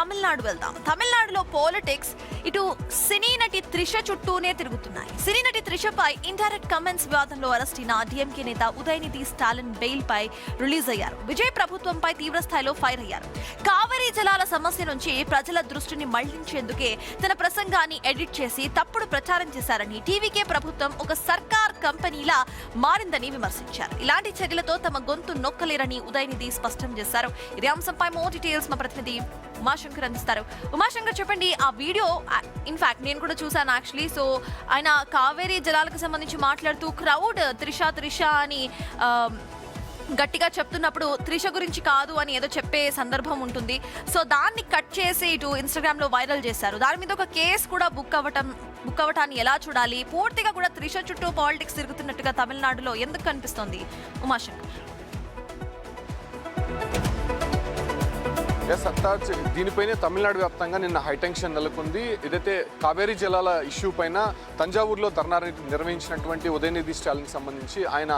తమిళనాడు వెళ్దాం. తమిళనాడులో పాలిటిక్స్ ఇటు సినీ నటి త్రిష చుట్టూనే తిరుగుతున్నాయి. సినీ నటి త్రిషపై ఇండైరెక్ట్ కమెంట్స్ వివాదంలో అరెస్ట్ అయిన డిఎంకే నేత ఉదయనిధి స్టాలిన్ బెయిల్ పై రిలీజ్ అయ్యారు. విజయ్ ప్రభుత్వంపై తీవ్ర స్థాయిలో ఫైర్ అయ్యారు. కావేరీ జలాల సమస్య నుంచి ప్రజల దృష్టిని మళ్లించేందుకే తన ప్రసంగాన్ని ఎడిట్ చేసి తప్పుడు ప్రచారం చేశారని, టీవీకే ప్రభుత్వం ఒక సర్కార్ కంపెనీలా మారిందని విమర్శించారు. ఇలాంటి చర్యలతో తమ గొంతు నొక్కలేరని ఉదయనిధి స్పష్టం చేశారు. ఇదే అంశంపై మోర్ డీటెయిల్స్ మా ప్రతినిధి ఉమాశంకర్ అందిస్తారు. ఉమాశంకర్, చెప్పండి. ఆ వీడియో ఇన్ఫాక్ట్ నేను కూడా చూసాను యాక్చువల్లీ. సో ఆయన కావేరీ జలాలకు సంబంధించి మాట్లాడుతూ క్రౌడ్ త్రిష అని గట్టిగా చెప్తున్నప్పుడు త్రిష గురించి కాదు అని ఏదో చెప్పే సందర్భం ఉంటుంది. సో దాన్ని కట్ చేసి ఇటు ఇన్స్టాగ్రామ్ లో వైరల్ చేశారు. దాని మీద ఒక కేసు కూడా బుక్ అవ్వటాన్ని ఎలా చూడాలి? పూర్తిగా కూడా త్రిష చుట్టూ పాలిటిక్స్ తిరుగుతున్నట్టుగా తమిళనాడులో ఎందుకు కనిపిస్తోంది ఉమాశంకర్? సత్తాజ్, దీనిపైనే తమిళనాడు వ్యాప్తంగా నిన్న హైటెన్షన్ నెలకొంది. ఏదైతే కావేరీ జలాల ఇష్యూ పైన తంజావూరులో ధర్నా నిర్వహించినటువంటి ఉదయనిధి స్టాలిన్కి సంబంధించి ఆయన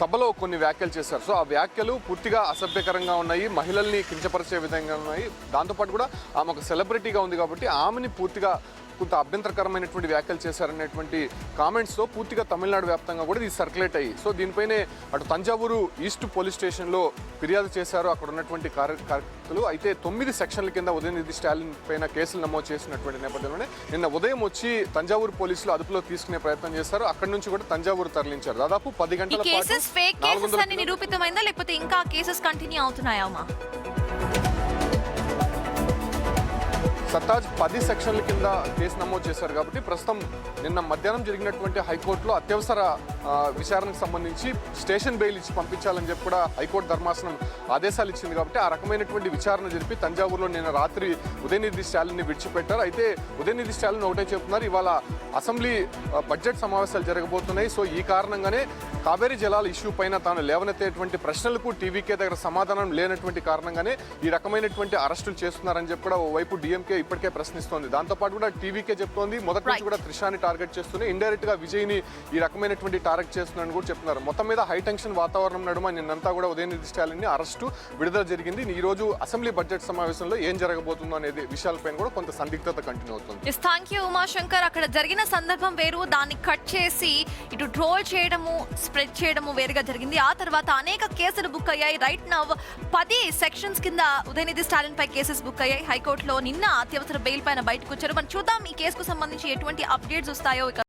సభలో కొన్ని వ్యాఖ్యలు చేశారు. సో ఆ వ్యాఖ్యలు పూర్తిగా అసభ్యకరంగా ఉన్నాయి, మహిళల్ని కించపరిచే విధంగా ఉన్నాయి. దాంతోపాటు కూడా ఆమె ఒక సెలబ్రిటీగా ఉంది కాబట్టి ఆమెని పూర్తిగా కొంత అభ్యంతరకరమైనటువంటి వ్యాఖ్యలు చేశారనేటువంటి కామెంట్స్తో పూర్తిగా తమిళనాడు వ్యాప్తంగా కూడా ఇది సర్క్యులేట్ అయ్యి, సో దీనిపైనే అటు తంజావూరు ఈస్ట్ పోలీస్ స్టేషన్లో ఫిర్యాదు చేశారు అక్కడ ఉన్నటువంటి కార్యకర్తలు. అయితే 9 సెక్షన్ల కింద ఉదయనిధి స్టాలిన్ పైన కేసులు నమోదు చేసినటువంటి నేపథ్యంలోనే నిన్న ఉదయం వచ్చి తంజావూరు పోలీసులు అదుపులో తీసుకునే ప్రయత్నం చేశారు. అక్కడి నుంచి కూడా తంజావూరు తరలించారు. దాదాపు 10 గంటల పాటు నిరూపితమైందా లేకపోతే ఇంకా కేసెస్ కంటిన్యూ అవుతున్నాయా? సత్తాజ్ 10 సెక్షన్ల కింద కేసు నమోదు చేశారు కాబట్టి ప్రస్తుతం నిన్న మధ్యాహ్నం జరిగినటువంటి హైకోర్టులో అత్యవసర విచారణకు సంబంధించి స్టేషన్ బెయిల్ ఇచ్చి పంపించాలని చెప్పి కూడా హైకోర్టు ధర్మాసనం ఆదేశాలు ఇచ్చింది. కాబట్టి ఆ రకమైనటువంటి విచారణ జరిపి తంజావూరులో నిన్న రాత్రి ఉదయనిధి స్టాలిన్ని విడిచిపెట్టారు. అయితే ఉదయనిధి స్టాలిన్ ఒకటే చెప్తున్నారు, ఇవాళ అసెంబ్లీ బడ్జెట్ సమావేశాలు జరగబోతున్నాయి. సో ఈ కారణంగానే కావేరీ జలాల ఇష్యూ పైన తాను లేవనెత్తేటువంటి ప్రశ్నలకు టీవీకే దగ్గర సమాధానం లేనటువంటి కారణంగానే ఈ రకమైనటువంటి అరెస్టులు చేస్తున్నారని చెప్పి కూడా ఓవైపు డిఎంకే ఇప్పటికే ప్రశ్నిస్తోంది. దాంతోపాటు కూడా టీవీకే చెప్తోంది మొదటి నుంచి కూడా త్రిషాని టార్గెట్ చేస్తూనే ఇండైరెక్ట్ గా విజయ్ని ఈ రకమైనటువంటి టార్గెట్ చేస్తున్నారని కూడా చెప్తున్నారు. మొత్తం మీద హై టెన్షన్ వాతావరణం నడుమ నిన్నంతా కూడా ఉదయనిధి స్టాలిన్ అరెస్టు విడుదల జరిగింది. ఈ రోజు అసెంబ్లీ బడ్జెట్ సమావేశంలో ఏం జరగబోతుందో అనేది విషయాలపైన కూడా కొంత సందిగ్ధత కంటిన్యూ అవుతుంది. Thank you Umashankar. అక్కడ జరిగిన సందర్భం వేరు, దాన్ని కట్ చేసి ఇటు ట్రోల్ చేయడము, స్ప్రెడ్ చేయడము వేరుగా జరిగింది. ఆ తర్వాత అనేక కేసులు బుక్ అయ్యాయి. రైట్ నౌ 10 సెక్షన్స్ కింద ఉదయనిధి స్టాలిన్ పై కేసెస్ బుక్ అయ్యాయి. హైకోర్టులో నిన్న అత్యవసర బెయిల్ పైన బయటకు వచ్చారు. మనం చూద్దాం ఈ కేసుకు సంబంధించి ఎటువంటి అప్డేట్స్ వస్తాయో.